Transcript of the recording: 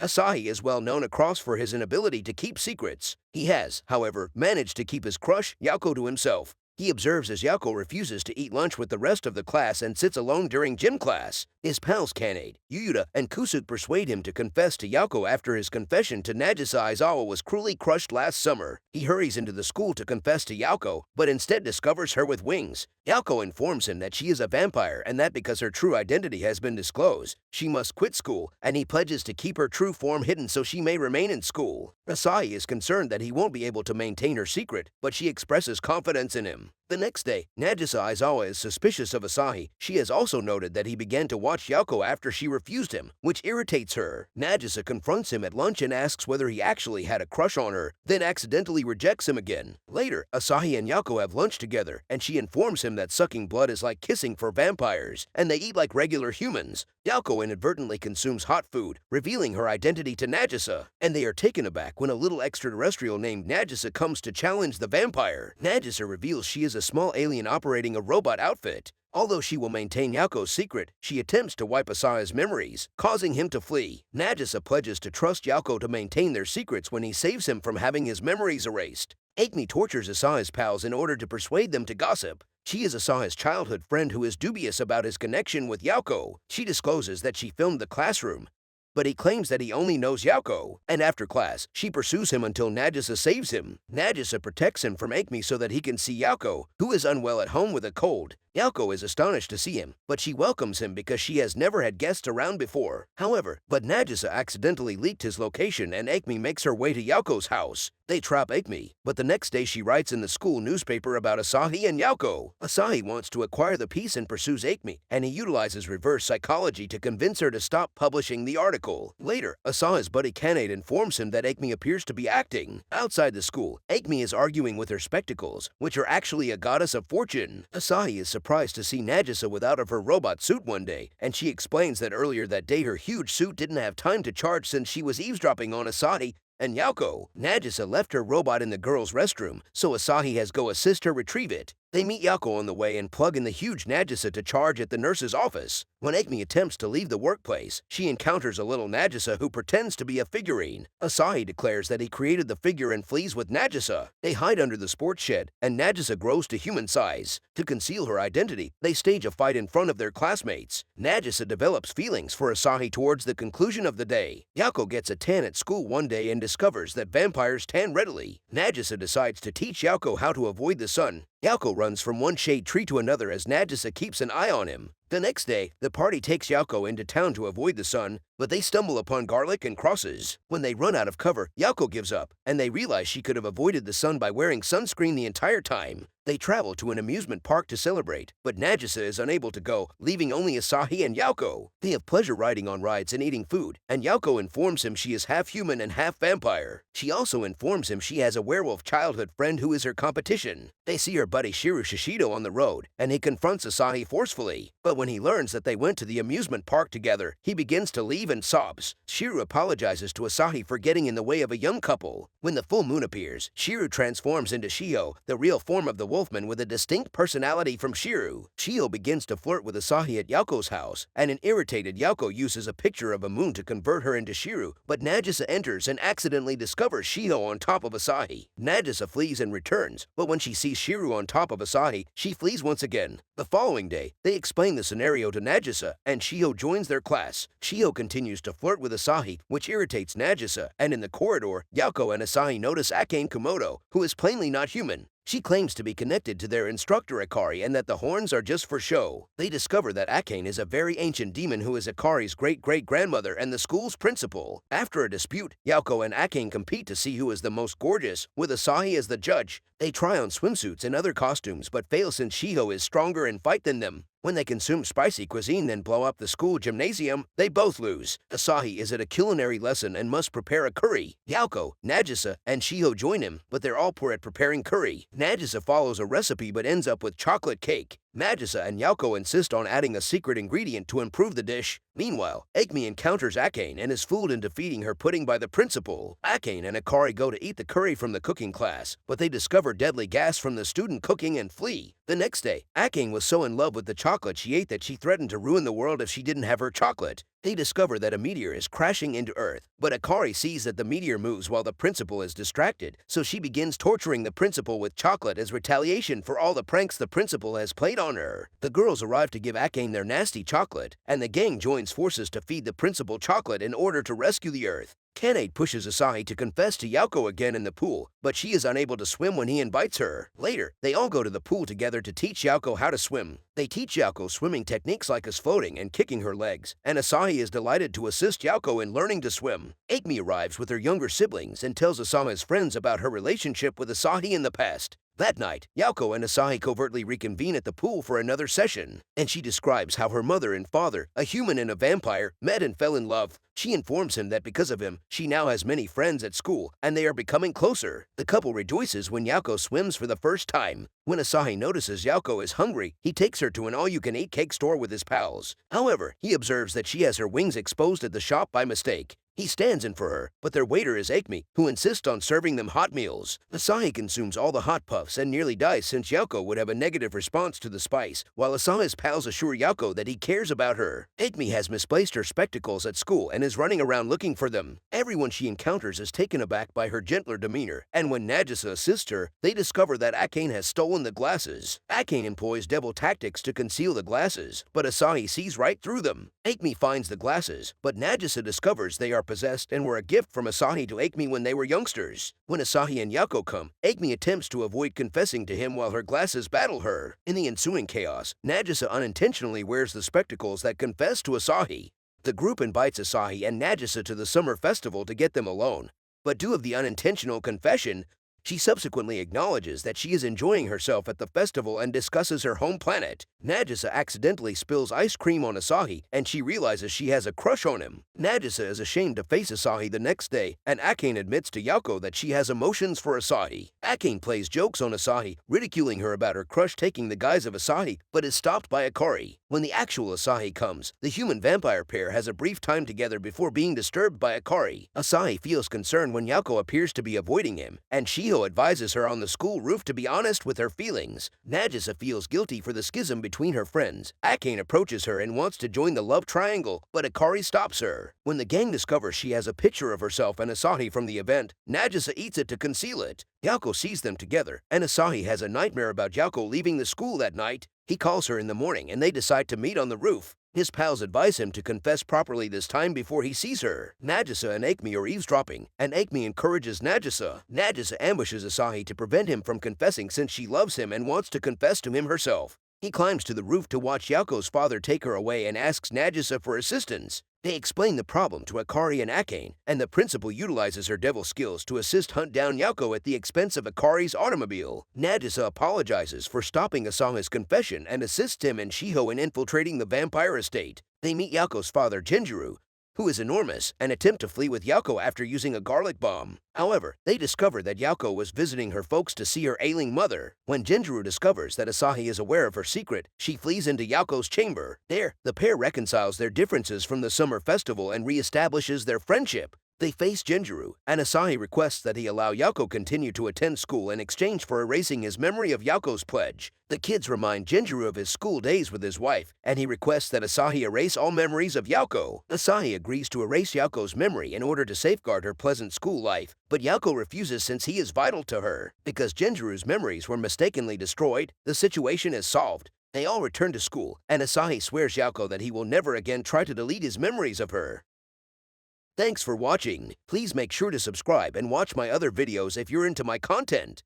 Asahi is well known across for his inability to keep secrets. He has, however, managed to keep his crush, Yako, to himself. He observes as Yako refuses to eat lunch with the rest of the class and sits alone during gym class. His pals Kanade, Yuyuta, and Kusuk persuade him to confess to Yako after his confession to Nagisa Aizawa was cruelly crushed last summer. He hurries into the school to confess to Yako, but instead discovers her with wings. Yako informs him that she is a vampire and that because her true identity has been disclosed, she must quit school, and he pledges to keep her true form hidden so she may remain in school. Asahi is concerned that he won't be able to maintain her secret, but she expresses confidence in him. The next day, Nagisa Aizawa is suspicious of Asahi. She has also noted that he began to watch Yako after she refused him, which irritates her. Nagisa confronts him at lunch and asks whether he actually had a crush on her, then accidentally rejects him again. Later, Asahi and Yako have lunch together, and she informs him that sucking blood is like kissing for vampires, and they eat like regular humans. Yako inadvertently consumes hot food, revealing her identity to Nagisa, and they are taken aback when a little extraterrestrial named Nagisa comes to challenge the vampire. Nagisa reveals she is a small alien operating a robot outfit. Although she will maintain Yako's secret, she attempts to wipe Asahi's memories, causing him to flee. Nagisa pledges to trust Yako to maintain their secrets when he saves him from having his memories erased. Akemi tortures Asahi's pals in order to persuade them to gossip. She is Asahi's childhood friend who is dubious about his connection with Yako. She discloses that she filmed the classroom, but he claims that he only knows Yako. And after class, she pursues him until Nagisa saves him. Nagisa protects him from Akemi so that he can see Yako, who is unwell at home with a cold. Yako is astonished to see him, but she welcomes him because she has never had guests around before. However, Nagisa accidentally leaked his location and Akemi makes her way to Yako's house. They trap Akemi, but the next day she writes in the school newspaper about Asahi and Yako. Asahi wants to acquire the piece and pursues Akemi, and he utilizes reverse psychology to convince her to stop publishing the article. Later, Asahi's buddy Kanade informs him that Akemi appears to be acting. Outside the school, Akemi is arguing with her spectacles, which are actually a goddess of fortune. Asahi is surprised to see Nagisa without of her robot suit one day, and she explains that earlier that day her huge suit didn't have time to charge since she was eavesdropping on Asahi and Yako. Nagisa left her robot in the girls' restroom, so Asahi has go assist her retrieve it. They meet Yako on the way and plug in the huge Nagisa to charge at the nurse's office. When Akemi attempts to leave the workplace, she encounters a little Nagisa who pretends to be a figurine. Asahi declares that he created the figure and flees with Nagisa. They hide under the sports shed, and Nagisa grows to human size. To conceal her identity, they stage a fight in front of their classmates. Nagisa develops feelings for Asahi towards the conclusion of the day. Yako gets a tan at school one day and discovers that vampires tan readily. Nagisa decides to teach Yako how to avoid the sun. Yako runs from one shade tree to another as Nagisa keeps an eye on him. The next day, the party takes Yako into town to avoid the sun, but they stumble upon garlic and crosses. When they run out of cover, Yako gives up, and they realize she could have avoided the sun by wearing sunscreen the entire time. They travel to an amusement park to celebrate, but Nagisa is unable to go, leaving only Asahi and Yako. They have pleasure riding on rides and eating food, and Yako informs him she is half human and half vampire. She also informs him she has a werewolf childhood friend who is her competition. They see her buddy Shiru Shishido on the road, and he confronts Asahi forcefully. But when he learns that they went to the amusement park together, he begins to leave and sobs. Shiru apologizes to Asahi for getting in the way of a young couple. When the full moon appears, Shiru transforms into Shio, the real form of the wolfman with a distinct personality from Shiru. Shio begins to flirt with Asahi at Yako's house, and an irritated Yako uses a picture of a moon to convert her into Shiru, but Nagisa enters and accidentally discovers Shio on top of Asahi. Nagisa flees and returns, but when she sees Shiru on top of Asahi, she flees once again. The following day, they explain the scenario to Nagisa, and Shio joins their class. Shio continues to flirt with Asahi, which irritates Nagisa, and in the corridor, Yako and Asahi notice Akane Komodo, who is plainly not human. She claims to be connected to their instructor Akari and that the horns are just for show. They discover that Akane is a very ancient demon who is Akari's great-great-grandmother and the school's principal. After a dispute, Yako and Akane compete to see who is the most gorgeous, with Asahi as the judge. They try on swimsuits and other costumes but fail since Shiho is stronger in fight than them. When they consume spicy cuisine and blow up the school gymnasium, they both lose. Asahi is at a culinary lesson and must prepare a curry. Yako, Nagisa, and Shiho join him, but they're all poor at preparing curry. Nagisa follows a recipe but ends up with chocolate cake. Nagisa and Yako insist on adding a secret ingredient to improve the dish. Meanwhile, Akemi encounters Akane and is fooled into feeding her pudding by the principal. Akane and Akari go to eat the curry from the cooking class, but they discover deadly gas from the student cooking and flee. The next day, Akane was so in love with the chocolate she ate that she threatened to ruin the world if she didn't have her chocolate. They discover that a meteor is crashing into Earth, but Akari sees that the meteor moves while the principal is distracted, so she begins torturing the principal with chocolate as retaliation for all the pranks the principal has played on her. The girls arrive to give Akane their nasty chocolate, and the gang joins forces to feed the principal chocolate in order to rescue the Earth. Kanade pushes Asahi to confess to Yauko again in the pool, but she is unable to swim when he invites her. Later, they all go to the pool together to teach Yauko how to swim. They teach Yauko swimming techniques like as floating and kicking her legs, and Asahi is delighted to assist Yauko in learning to swim. Akemi arrives with her younger siblings and tells Asama's friends about her relationship with Asahi in the past. That night, Yauko and Asahi covertly reconvene at the pool for another session, and she describes how her mother and father, a human and a vampire, met and fell in love. She informs him that because of him, she now has many friends at school, and they are becoming closer. The couple rejoices when Yauko swims for the first time. When Asahi notices Yauko is hungry, he takes her to an all-you-can-eat cake store with his pals. However, he observes that she has her wings exposed at the shop by mistake. He stands in for her, but their waiter is Akemi, who insists on serving them hot meals. Asahi consumes all the hot puffs and nearly dies since Yauko would have a negative response to the spice, while Asahi's pals assure Yauko that he cares about her. Akemi has misplaced her spectacles at school and is running around looking for them. Everyone she encounters is taken aback by her gentler demeanor, and when Nagisa assists her, they discover that Akane has stolen the glasses. Akane employs devil tactics to conceal the glasses, but Asahi sees right through them. Akemi finds the glasses, but Nagisa discovers they are possessed and were a gift from Asahi to Akemi when they were youngsters. When Asahi and Yauko come, Akemi attempts to avoid confessing to him while her glasses battle her. In the ensuing chaos, Nagisa unintentionally wears the spectacles that confess to Asahi. The group invites Asahi and Nagisa to the summer festival to get them alone, but due to the unintentional confession, she subsequently acknowledges that she is enjoying herself at the festival and discusses her home planet. Nagisa accidentally spills ice cream on Asahi, and she realizes she has a crush on him. Nagisa is ashamed to face Asahi the next day, and Akane admits to Yauko that she has emotions for Asahi. Akane plays jokes on Asahi, ridiculing her about her crush taking the guise of Asahi, but is stopped by Akari. When the actual Asahi comes, the human-vampire pair has a brief time together before being disturbed by Akari. Asahi feels concerned when Yauko appears to be avoiding him, and Shiho advises her on the school roof to be honest with her feelings. Nagisa feels guilty for the schism between her friends. Akane approaches her and wants to join the love triangle, but Akari stops her. When the gang discovers she has a picture of herself and Asahi from the event, Nagisa eats it to conceal it. Yauko sees them together, and Asahi has a nightmare about Yauko leaving the school that night. He calls her in the morning and they decide to meet on the roof. His pals advise him to confess properly this time before he sees her. Nagisa and Akemi are eavesdropping, and Akemi encourages Nagisa. Nagisa ambushes Asahi to prevent him from confessing since she loves him and wants to confess to him herself. He climbs to the roof to watch Yauko's father take her away and asks Nagisa for assistance. They explain the problem to Akari and Akane, and the principal utilizes her devil skills to assist hunt down Yauko at the expense of Akari's automobile. Nagisa apologizes for stopping Asahi's confession and assists him and Shiho in infiltrating the vampire estate. They meet Yauko's father, Genjiro, who is enormous, and attempt to flee with Yauko after using a garlic bomb. However, they discover that Yauko was visiting her folks to see her ailing mother. When Genjiro discovers that Asahi is aware of her secret, she flees into Yauko's chamber. There, the pair reconciles their differences from the summer festival and reestablishes their friendship. They face Genjiro, and Asahi requests that he allow Yauko continue to attend school in exchange for erasing his memory of Yauko's pledge. The kids remind Genjiro of his school days with his wife, and he requests that Asahi erase all memories of Yauko. Asahi agrees to erase Yauko's memory in order to safeguard her pleasant school life, but Yauko refuses since he is vital to her. Because Genjiro's memories were mistakenly destroyed, the situation is solved. They all return to school, and Asahi swears Yauko that he will never again try to delete his memories of her. Thanks for watching. Please make sure to subscribe and watch my other videos if you're into my content.